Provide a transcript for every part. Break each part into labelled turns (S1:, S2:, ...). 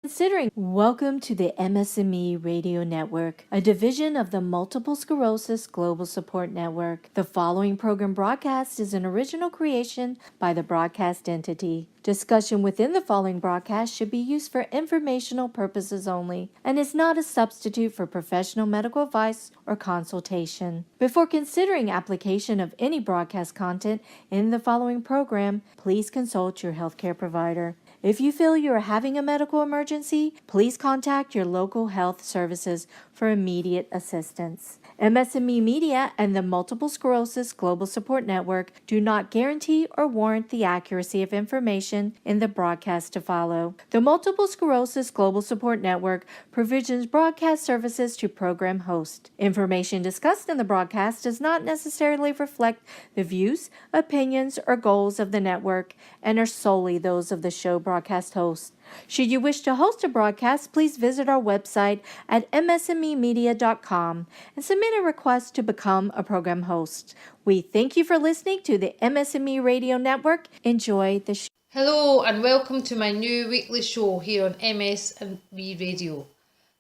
S1: Considering welcome to the MS&Me Radio Network, a division of the Multiple Sclerosis Global Support Network. The following program broadcast is an original creation by the broadcast entity. Discussion within the following broadcast should be used for informational purposes only and is not a substitute for professional medical advice or consultation. Before considering application of any broadcast content in the following program, please consult your healthcare provider. If you feel you are having a medical emergency, please contact your local health services for immediate assistance. MS&Me Media and the Multiple Sclerosis Global Support Network do not guarantee or warrant the accuracy of information in the broadcast to follow. The Multiple Sclerosis Global Support Network provisions broadcast services to program hosts. Information discussed in the broadcast does not necessarily reflect the views, opinions, or goals of the network and are solely those of the show broadcast host. Should you wish to host a broadcast, please visit our website at msmemedia.com and submit a request to become a program host. We thank you for listening to the MS&Me Radio Network. Enjoy the show.
S2: Hello and welcome to my new weekly show here on MS&Me Radio.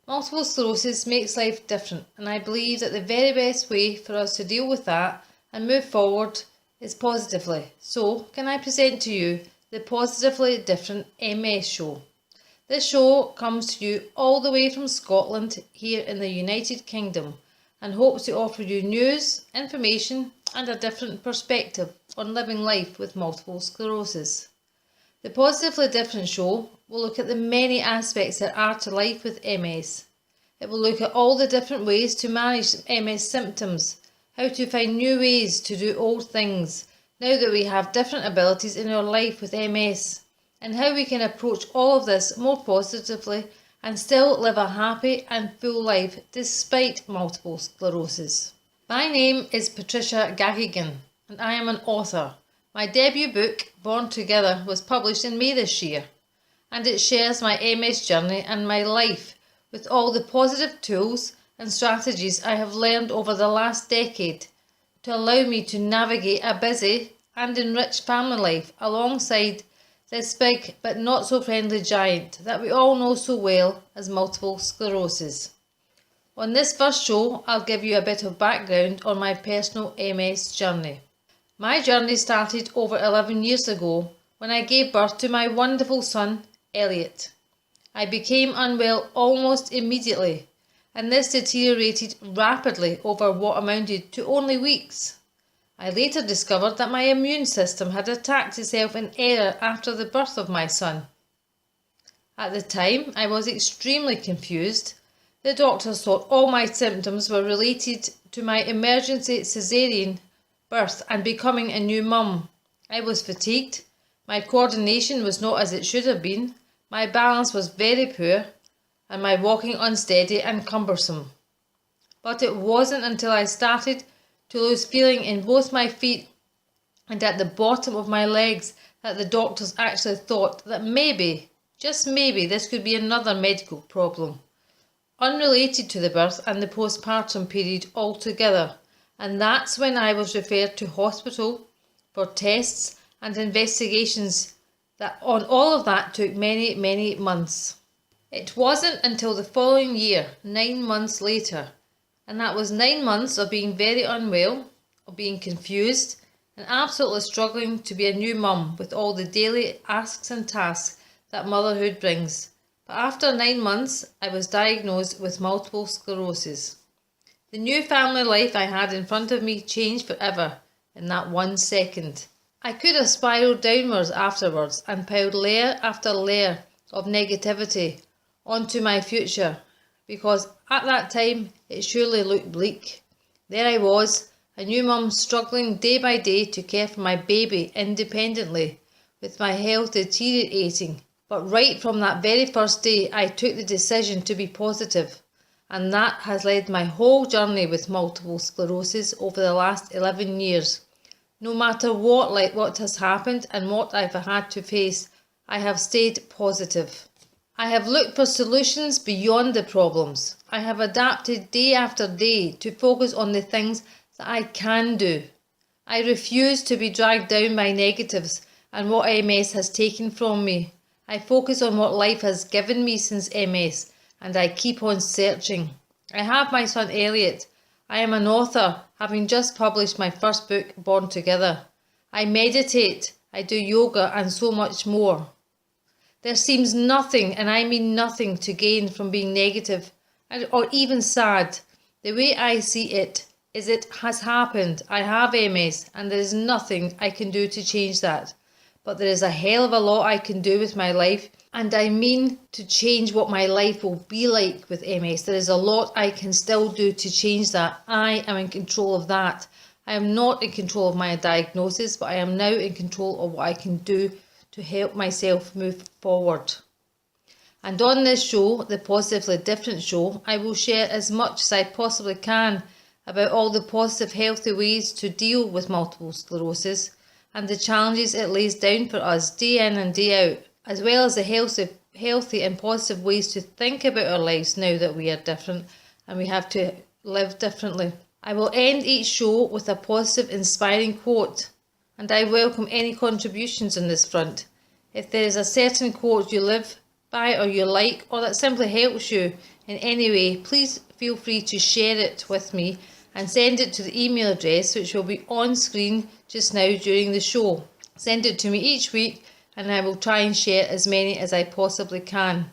S2: Multiple sclerosis makes life different, and I believe that the very best way for us to deal with that and move forward is positively. So, can I present to you the Positively Different MS show? This show comes to you all the way from Scotland here in the United Kingdom and hopes to offer you news, information and a different perspective on living life with multiple sclerosis. The Positively Different show will look at the many aspects there are to life with MS. It will look at all the different ways to manage MS symptoms, how to find new ways to do old things now that we have different abilities in our life with MS, and how we can approach all of this more positively and still live a happy and full life despite multiple sclerosis. My name is Patricia Gaggigan and I am an author. My debut book, Born Together, was published in May this year, and it shares my MS journey and my life with all the positive tools and strategies I have learned over the last decade to allow me to navigate a busy and enriched family life alongside this big but not so friendly giant that we all know so well as multiple sclerosis. On this first show, I'll give you a bit of background on my personal MS journey. My journey started over 11 years ago when I gave birth to my wonderful son, Elliot. I became unwell almost immediately, and this deteriorated rapidly over what amounted to only weeks. I later discovered that my immune system had attacked itself in error after the birth of my son. At the time, I was extremely confused. The doctors thought all my symptoms were related to my emergency caesarean birth and becoming a new mum. I was fatigued, my coordination was not as it should have been, my balance was very poor, and my walking unsteady and cumbersome. But it wasn't until I started to lose feeling in both my feet and at the bottom of my legs that the doctors actually thought that maybe, just maybe, this could be another medical problem, unrelated to the birth and the postpartum period altogether. And that's when I was referred to hospital for tests and investigations. That on all of that took many months. It wasn't until the following year, 9 months later, and that was 9 months of being very unwell, of being confused, and absolutely struggling to be a new mum with all the daily asks and tasks that motherhood brings. But after 9 months, I was diagnosed with multiple sclerosis. The new family life I had in front of me changed forever in that 1 second. I could have spiralled downwards afterwards and piled layer after layer of negativity onto my future, because at that time it surely looked bleak. There I was, a new mum struggling day by day to care for my baby independently, with my health deteriorating. But right from that very first day I took the decision to be positive, and that has led my whole journey with multiple sclerosis over the last 11 years. No matter what has happened and what I've had to face, I have stayed positive. I have looked for solutions beyond the problems. I have adapted day after day to focus on the things that I can do. I refuse to be dragged down by negatives and what MS has taken from me. I focus on what life has given me since MS, and I keep on searching. I have my son Elliot. I am an author, having just published my first book, Born Together. I meditate, I do yoga, and so much more. There seems nothing, and I mean nothing, to gain from being negative or even sad. The way I see it is it has happened. I have MS, and there is nothing I can do to change that. But there is a hell of a lot I can do with my life, and I mean to change what my life will be like with MS. There is a lot I can still do to change that. I am in control of that. I am not in control of my diagnosis, but I am now in control of what I can do to help myself move forward. And on this show, the Positively Different Show, I will share as much as I possibly can about all the positive, healthy ways to deal with multiple sclerosis and the challenges it lays down for us day in and day out, as well as the healthy and positive ways to think about our lives now that we are different and we have to live differently. I will end each show with a positive, inspiring quote, and I welcome any contributions on this front. If there is a certain quote you live by or you like, or that simply helps you in any way, please feel free to share it with me and send it to the email address which will be on screen just now during the show. Send it to me each week and I will try and share as many as I possibly can.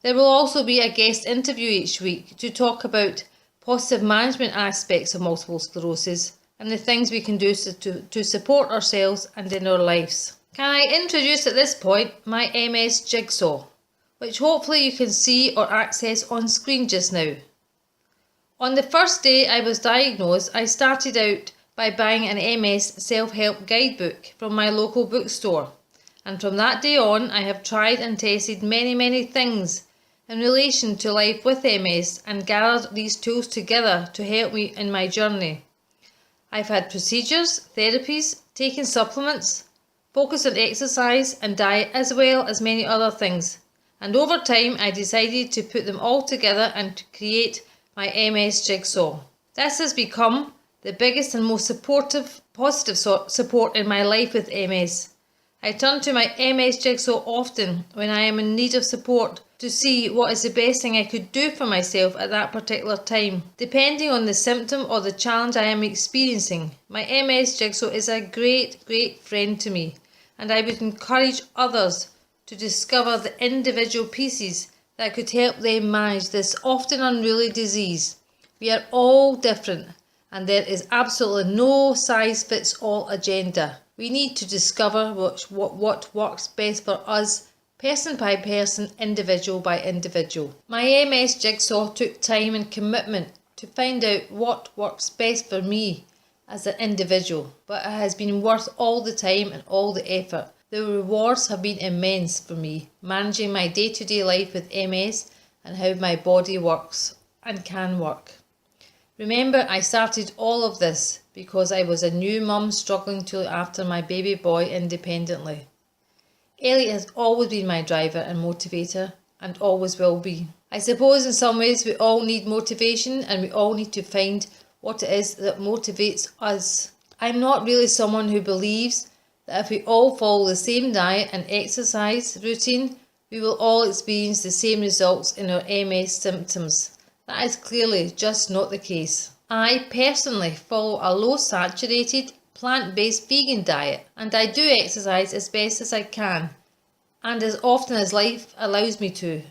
S2: There will also be a guest interview each week to talk about positive management aspects of multiple sclerosis and the things we can do to support ourselves and in our lives. Can I introduce at this point my MS jigsaw, which hopefully you can see or access on screen just now. On the first day I was diagnosed, I started out by buying an MS self-help guidebook from my local bookstore, and from that day on I have tried and tested many things in relation to life with MS and gathered these tools together to help me in my journey. I've had procedures, therapies, taken supplements, focused on exercise and diet, as well as many other things. And over time I decided to put them all together and to create my MS jigsaw. This has become the biggest and most positive support in my life with MS. I turn to my MS jigsaw often when I am in need of support to see what is the best thing I could do for myself at that particular time. Depending on the symptom or the challenge I am experiencing, my MS jigsaw is a great friend to me, and I would encourage others to discover the individual pieces that could help them manage this often unruly disease. We are all different, and there is absolutely no size-fits-all agenda. We need to discover what works best for us, person by person, individual by individual. My MS jigsaw took time and commitment to find out what works best for me as an individual, but it has been worth all the time and all the effort. The rewards have been immense for me, managing my day-to-day life with MS and how my body works and can work. Remember, I started all of this because I was a new mum struggling to look after my baby boy independently. Elliot has always been my driver and motivator, and always will be. I suppose in some ways we all need motivation, and we all need to find what it is that motivates us. I'm not really someone who believes that if we all follow the same diet and exercise routine, we will all experience the same results in our MS symptoms. That is clearly just not the case. I personally follow a low-saturated, plant-based vegan diet, and I do exercise as best as I can, and as often as life allows me to.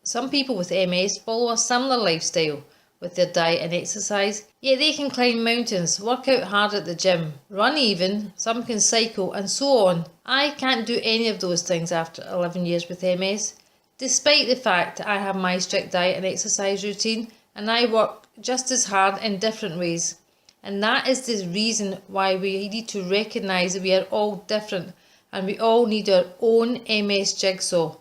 S2: Some people with MS follow a similar lifestyle with their diet and exercise, yet they can climb mountains, work out hard at the gym, run even, some can cycle, and so on. I can't do any of those things after 11 years with MS, despite the fact that I have my strict diet and exercise routine, and I work just as hard in different ways. And that is the reason why we need to recognise that we are all different, and we all need our own MS jigsaw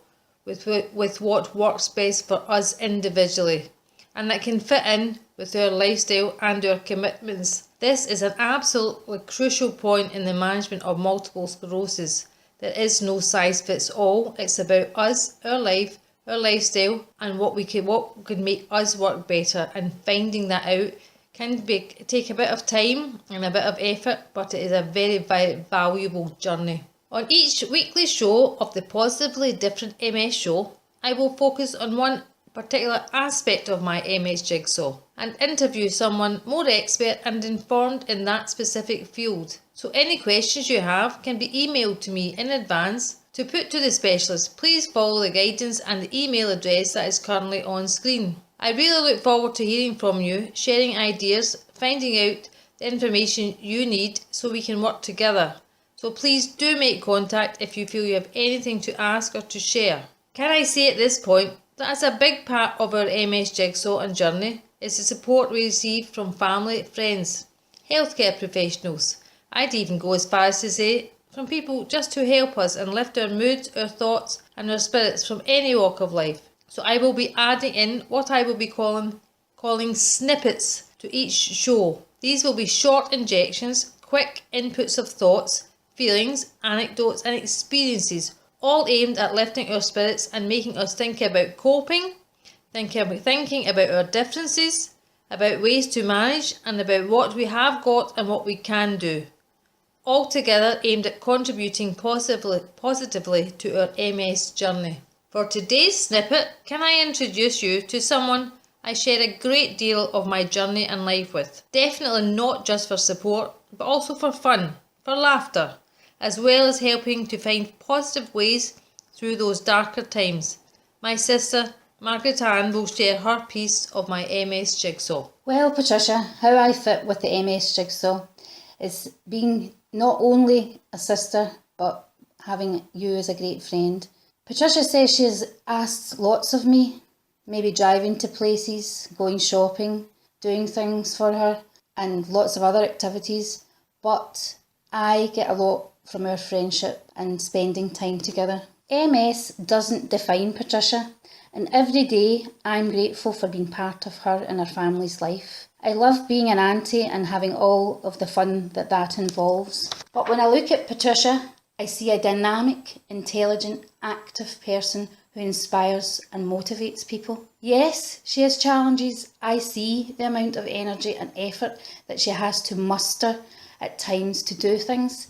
S2: with what works best for us individually, and that can fit in with our lifestyle and our commitments. This is an absolutely crucial point in the management of multiple sclerosis. There is no size fits all. It's about us, our life, our lifestyle, and what can make us work better, and finding that out can take a bit of time and a bit of effort, but it is a very valuable journey. On each weekly show of the Positively Different MS show, I will focus on one particular aspect of my MS jigsaw and interview someone more expert and informed in that specific field. So any questions you have can be emailed to me in advance to put to the specialist. Please follow the guidance and the email address that is currently on screen. I really look forward to hearing from you, sharing ideas, finding out the information you need so we can work together. So please do make contact if you feel you have anything to ask or to share. Can I say at this point that is a big part of our MS jigsaw and journey is the support we receive from family, friends, healthcare professionals. I'd even go as far as to say from people just to help us and lift our moods, our thoughts and our spirits from any walk of life. So I will be adding in what I will be calling snippets to each show. These will be short injections, quick inputs of thoughts, feelings, anecdotes and experiences, all aimed at lifting our spirits and making us think about coping, thinking about our differences, about ways to manage and about what we have got and what we can do. All together aimed at contributing positively to our MS journey. For today's snippet, can I introduce you to someone I share a great deal of my journey and life with. Definitely not just for support, but also for fun, for laughter, as well as helping to find positive ways through those darker times. My sister, Margaret Ann, will share her piece of my MS jigsaw.
S3: Well, Patricia, how I fit with the MS jigsaw is being not only a sister, but having you as a great friend. Patricia says she has asked lots of me, maybe driving to places, going shopping, doing things for her, and lots of other activities, but I get a lot from our friendship and spending time together. MS doesn't define Patricia, and every day I'm grateful for being part of her and her family's life. I love being an auntie and having all of the fun that involves. But when I look at Patricia, I see a dynamic, intelligent, active person who inspires and motivates people. Yes, she has challenges. I see the amount of energy and effort that she has to muster at times to do things,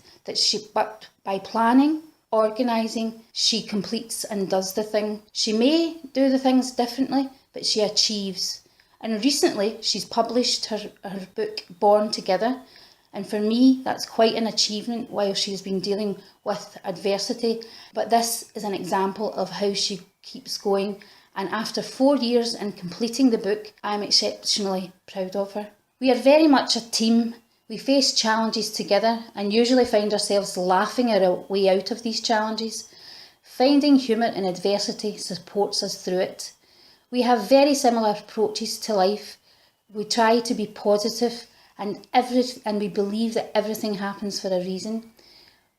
S3: but by planning, organising, she completes and does the thing. She may do the things differently, but she achieves. And recently, she's published her book, Born Together. And for me, that's quite an achievement while she's been dealing with adversity. But this is an example of how she keeps going. And after 4 years in completing the book, I'm exceptionally proud of her. We are very much a team. We face challenges together and usually find ourselves laughing our way out of these challenges. Finding humour in adversity supports us through it. We have very similar approaches to life. We try to be positive and we believe that everything happens for a reason.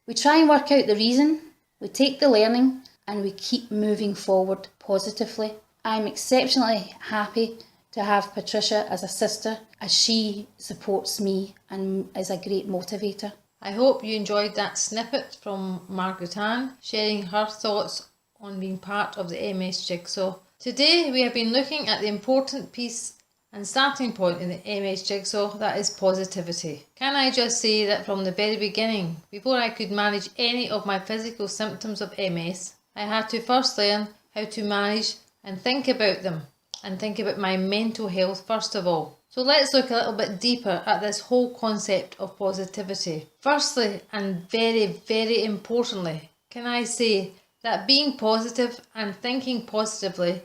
S3: We try and work out the reason, we take the learning and we keep moving forward positively. I'm exceptionally happy to have Patricia as a sister, as she supports me and is a great motivator.
S2: I hope you enjoyed that snippet from Margaret Ann, sharing her thoughts on being part of the MS Jigsaw. Today we have been looking at the important piece and starting point in the MS Jigsaw, that is positivity. Can I just say that from the very beginning, before I could manage any of my physical symptoms of MS, I had to first learn how to manage and think about them, and think about my mental health first of all. So let's look a little bit deeper at this whole concept of positivity. Firstly, and very, very importantly, can I say that being positive and thinking positively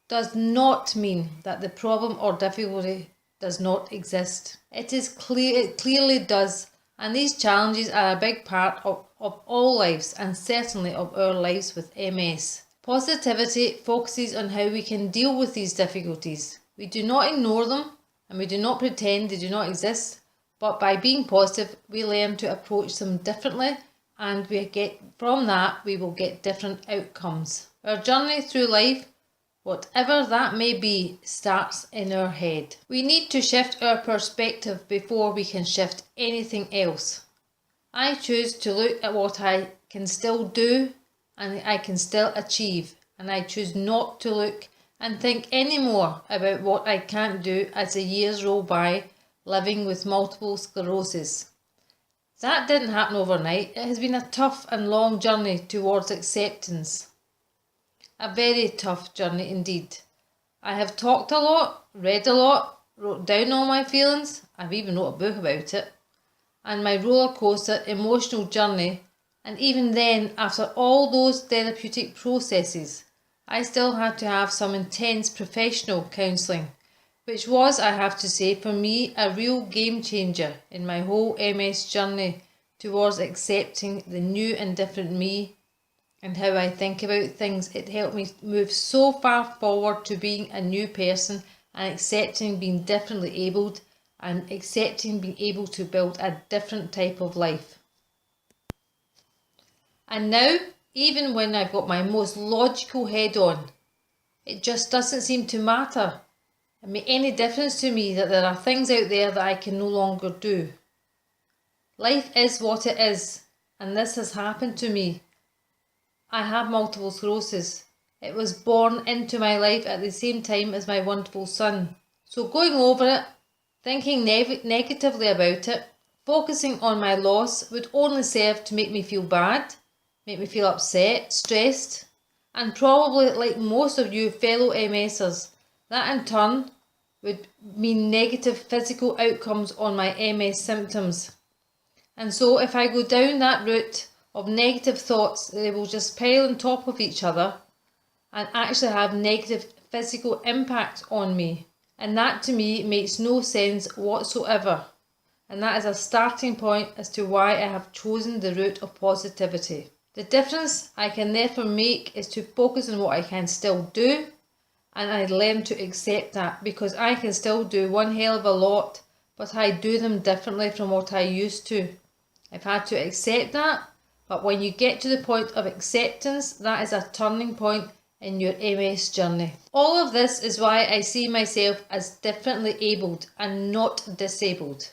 S2: does not mean that the problem or difficulty does not exist. It clearly does, and these challenges are a big part of all lives and certainly of our lives with MS. Positivity focuses on how we can deal with these difficulties. We do not ignore them and we do not pretend they do not exist, but by being positive we learn to approach them differently, and we will get different outcomes. Our journey through life, whatever that may be, starts in our head. We need to shift our perspective before we can shift anything else. I choose to look at what I can still do and I can still achieve, and I choose not to look and think any more about what I can't do as the years roll by living with multiple sclerosis. That didn't happen overnight. It has been a tough and long journey towards acceptance. A very tough journey indeed. I have talked a lot, read a lot, wrote down all my feelings. I've even wrote a book about it. And my roller coaster emotional journey. And even then, after all those therapeutic processes, I still had to have some intense professional counselling, which was, I have to say, for me, a real game changer in my whole MS journey towards accepting the new and different me and how I think about things. It helped me move so far forward to being a new person and accepting being differently abled and accepting being able to build a different type of life. And now, even when I've got my most logical head on, it just doesn't seem to matter and make any difference to me that there are things out there that I can no longer do. Life is what it is, and this has happened to me. I have multiple sclerosis. It was born into my life at the same time as my wonderful son. So going over it, thinking negatively about it, focusing on my loss would only serve to make me feel bad, make me feel upset, stressed, and probably, like most of you fellow MSers, that in turn would mean negative physical outcomes on my MS symptoms. And so if I go down that route of negative thoughts, they will just pile on top of each other and actually have negative physical impact on me. And that to me makes no sense whatsoever. And that is a starting point as to why I have chosen the route of positivity. The difference I can therefore make is to focus on what I can still do, and I learn to accept that, because I can still do one hell of a lot, but I do them differently from what I used to. I've had to accept that, but when you get to the point of acceptance, that is a turning point in your MS journey. All of this is why I see myself as differently abled and not disabled.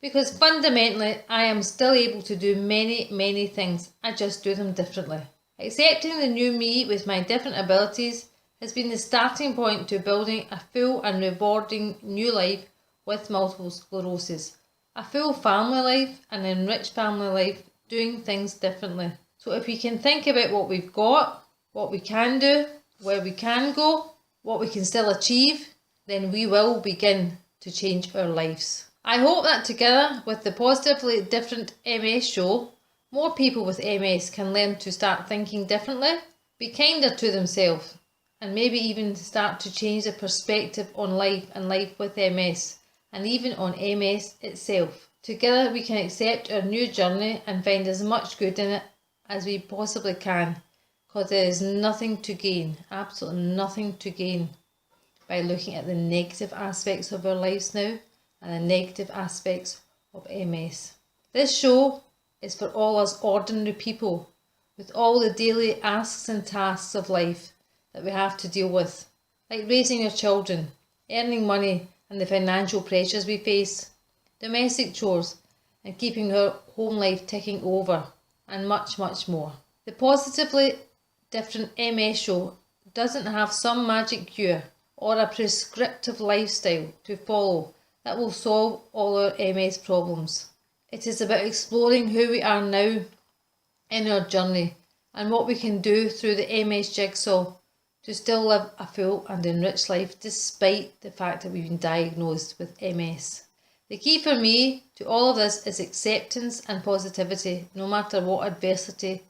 S2: Because fundamentally, I am still able to do many things. I just do them differently. Accepting the new me with my different abilities has been the starting point to building a full and rewarding new life with multiple sclerosis. A full family life, an enriched family life, doing things differently. So if we can think about what we've got, what we can do, where we can go, what we can still achieve, then we will begin to change our lives. I hope that together with the Positively Different MS show, more people with MS can learn to start thinking differently, be kinder to themselves, and maybe even start to change their perspective on life and life with MS, and even on MS itself. Together we can accept our new journey and find as much good in it as we possibly can, because there is nothing to gain, absolutely nothing to gain, by looking at the negative aspects of our lives now and the negative aspects of MS. This show is for all us ordinary people with all the daily asks and tasks of life that we have to deal with, like raising our children, earning money and the financial pressures we face, domestic chores and keeping our home life ticking over, and much more. The Positively Different MS show doesn't have some magic cure or a prescriptive lifestyle to follow that will solve all our MS problems. It is about exploring who we are now in our journey and what we can do through the MS jigsaw to still live a full and enriched life despite the fact that we've been diagnosed with MS. The key for me to all of this is acceptance and positivity, no matter what adversity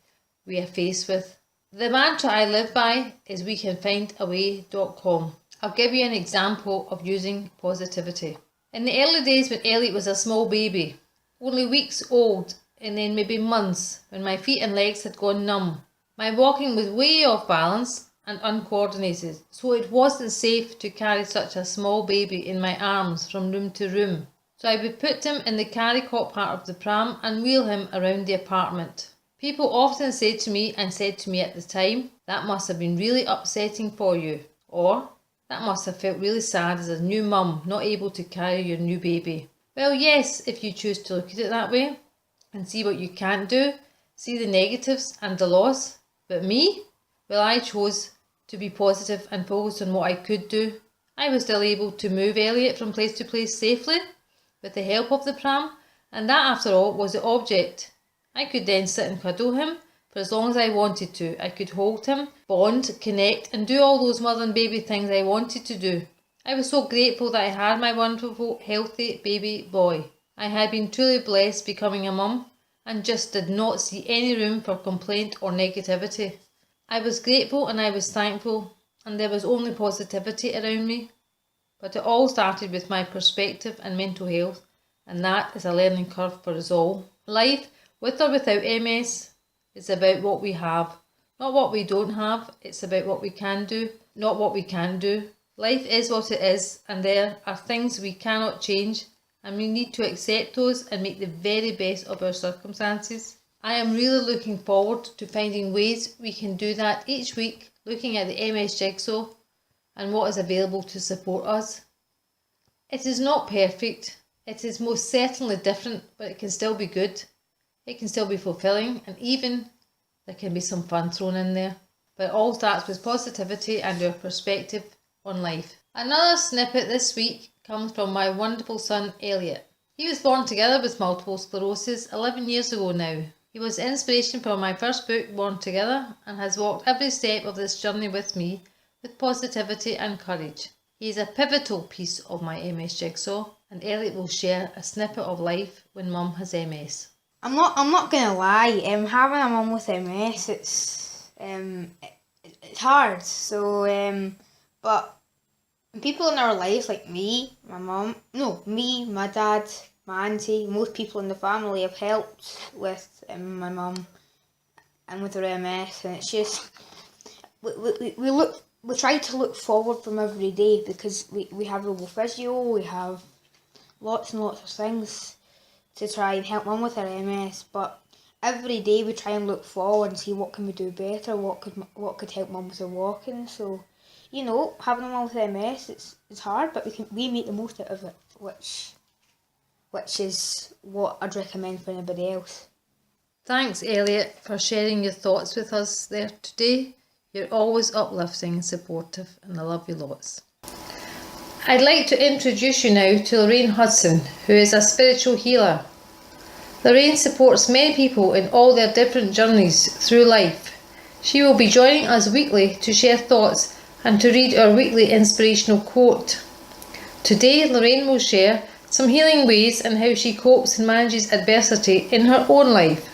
S2: we are faced with. The mantra I live by is wecanfindaway.com. I'll give you an example of using positivity. In the early days when Elliot was a small baby, only weeks old and then maybe months, when my feet and legs had gone numb, my walking was way off balance and uncoordinated, so it wasn't safe to carry such a small baby in my arms from room to room. So I would put him in the carry-cot part of the pram and wheel him around the apartment. People often said to me at the time, that must have been really upsetting for you, or that must have felt really sad as a new mum not able to carry your new baby. Well, yes, if you choose to look at it that way and see what you can't do, see the negatives and the loss. But me? Well, I chose to be positive and focus on what I could do. I was still able to move Elliot from place to place safely with the help of the pram, And that, after all, was the object. I could then sit and cuddle him for as long as I wanted to. I could hold him, bond, connect, and do all those mother and baby things I wanted to do. I was so grateful that I had my wonderful, healthy baby boy. I had been truly blessed becoming a mum and just did not see any room for complaint or negativity. I was grateful and I was thankful, and there was only positivity around me. But it all started with my perspective and mental health, and that is a learning curve for us all. Life, with or without MS, is about what we have, not what we don't have. It's about what we can do, not what we can't do. Life is what it is, and there are things we cannot change, and we need to accept those and make the very best of our circumstances. I am really looking forward to finding ways we can do that each week, looking at the MS Jigsaw and what is available to support us. It is not perfect, it is most certainly different, but it can still be good. It can still be fulfilling, and even there can be some fun thrown in there. But it all starts with positivity and our perspective on life. Another snippet this week comes from my wonderful son Elliot. He was born together with multiple sclerosis 11 years ago now. He was inspiration for my first book, Born Together, and has walked every step of this journey with me with positivity and courage. He is a pivotal piece of my MS Jigsaw, and Elliot will share a snippet of life when mum has MS.
S4: I'm not gonna lie. Having a mum with MS, it's hard. So but people in our lives like me, my dad, my auntie, most people in the family have helped with my mum and with her MS, and it's just we try to look forward from every day because we have a physio, we have lots and lots of things to try and help mum with her MS, but every day we try and look forward and see what can we do better, what could help mum with her walking. So, having a mum with MS, it's hard, but we make the most out of it, which is what I'd recommend for anybody else.
S2: Thanks, Elliot, for sharing your thoughts with us there today. You're always uplifting and supportive, and I love you lots. I'd like to introduce you now to Lorraine Hudson, who is a spiritual healer. Lorraine supports many people in all their different journeys through life. She will be joining us weekly to share thoughts and to read our weekly inspirational quote. Today, Lorraine will share some healing ways and how she copes and manages adversity in her own life.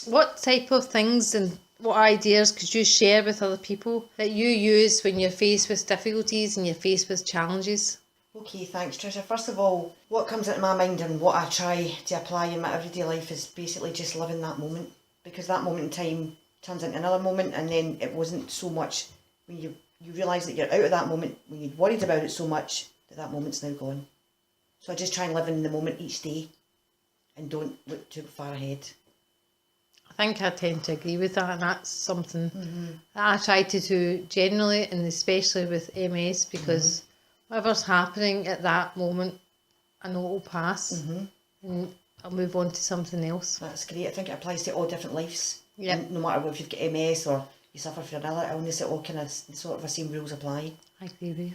S2: What type of things and what ideas could you share with other people that you use when you're faced with difficulties and you're faced with challenges?
S5: Okay, thanks Tricia. First of all, what comes into my mind and what I try to apply in my everyday life is basically just living that moment, because that moment in time turns into another moment, and then it wasn't so much when you realise that you're out of that moment, when you'd worried about it so much, that moment's now gone. So I just try and live in the moment each day and don't look too far ahead.
S2: I think I tend to agree with that, and that's something that I try to do generally, and especially with MS, because whatever's happening at that moment, I know it will pass, and I'll move on to something else.
S5: That's great. I think it applies to all different lives.
S2: Yep.
S5: No matter if you've got MS or you suffer from another illness, it all kind of sort of the same rules apply.
S2: I agree with you.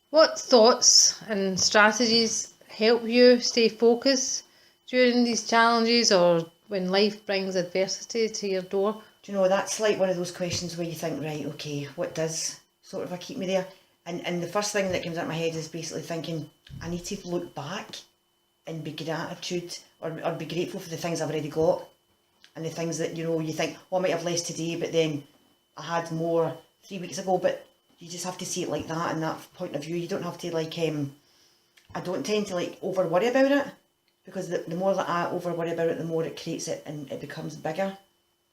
S2: What thoughts and strategies help you stay focused during these challenges or when life brings adversity to your door?
S5: Do you know, that's like one of those questions where you think, right, okay, what does sort of keep me there? And the first thing that comes into my head is basically thinking, I need to look back and be gratitude or be grateful for the things I've already got, and the things that, you think, I might have less today, but then I had more 3 weeks ago. But you just have to see it like that, in that point of view. You don't have to I don't tend to over worry about it, because the more that I over worry about it, the more it creates it and it becomes bigger.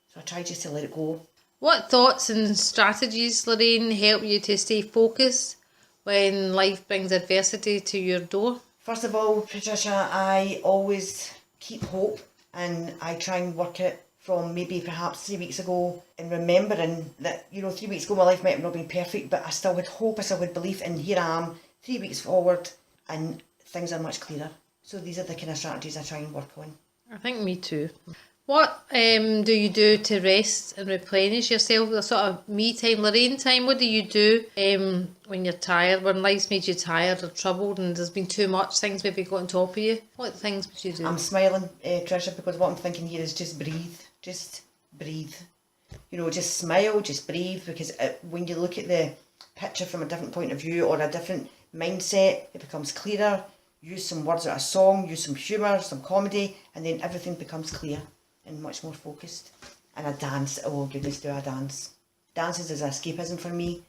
S5: So I try just to let it go.
S2: What thoughts and strategies, Lorraine, help you to stay focused when life brings adversity to your door?
S5: First of all, Patricia, I always keep hope, and I try and work it from maybe perhaps 3 weeks ago, and remembering that, 3 weeks ago my life might have not been perfect, but I still had hope, I still had belief, and here I am 3 weeks forward and things are much clearer. So these are the kind of strategies I try and work on.
S2: I think me too. What do you do to rest and replenish yourself? The sort of me time, Lorraine time. What do you do when you're tired, when life's made you tired or troubled and there's been too much things maybe got on top of you? What things would you do?
S5: I'm smiling, Tricia, because what I'm thinking here is just breathe. Just breathe. You know, just smile, just breathe, because when you look at the picture from a different point of view or a different mindset, it becomes clearer. Use some words out of a song, use some humour, some comedy, and then everything becomes clear and much more focused. And a dance, oh goodness, do a dance. Dances is escapism for me,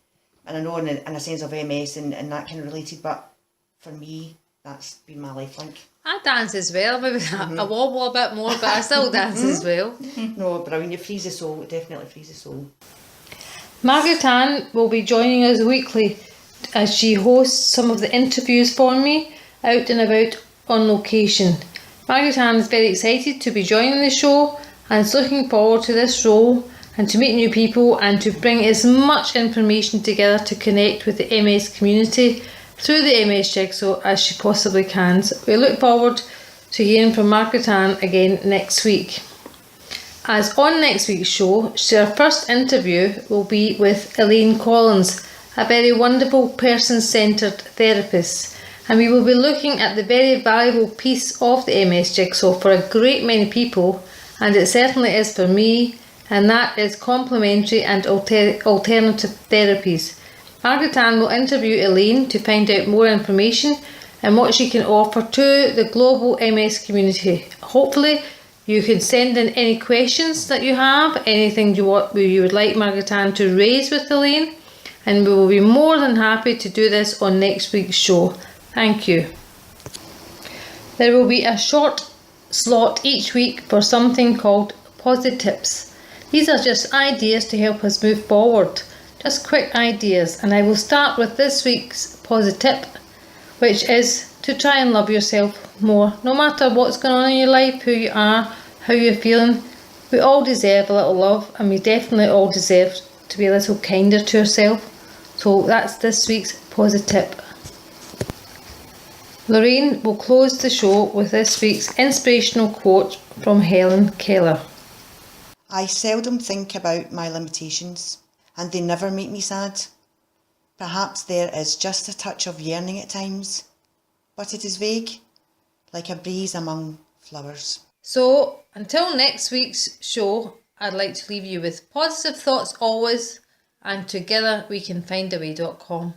S5: and I know in a sense of MS and that kind of related, but for me, that's been my lifelink.
S2: I dance as well, maybe I wobble a bit more, but I still dance as well.
S5: No, brilliant, it frees the soul, it definitely frees the soul.
S2: Margaret Ann will be joining us weekly as she hosts some of the interviews for me out and about on location. Margaret Ann is very excited to be joining the show and is looking forward to this role and to meet new people and to bring as much information together to connect with the MS community through the MS Jigsaw as she possibly can. So we look forward to hearing from Margaret Ann again next week. As on next week's show, our first interview will be with Elaine Collins, a very wonderful person-centred therapist. And we will be looking at the very valuable piece of the MS Jigsaw for a great many people, and it certainly is for me, and that is complementary and alternative therapies. Margaret Ann will interview Elaine to find out more information and what she can offer to the global MS community. Hopefully you can send in any questions that you have, anything you would like Margaret Ann to raise with Elaine, and we will be more than happy to do this on next week's show. Thank you. There will be a short slot each week for something called Positive Tips. These are just ideas to help us move forward, just quick ideas, and I will start with this week's positive tip, which is to try and love yourself more. No matter what's going on in your life, who you are, how you're feeling, we all deserve a little love, and we definitely all deserve to be a little kinder to ourselves. So that's this week's positive tip. Lorraine will close the show with this week's inspirational quote from Helen Keller.
S5: I seldom think about my limitations, and they never make me sad. Perhaps there is just a touch of yearning at times, but it is vague, like a breeze among flowers.
S2: So, until next week's show, I'd like to leave you with positive thoughts always, and together we can find a way.com.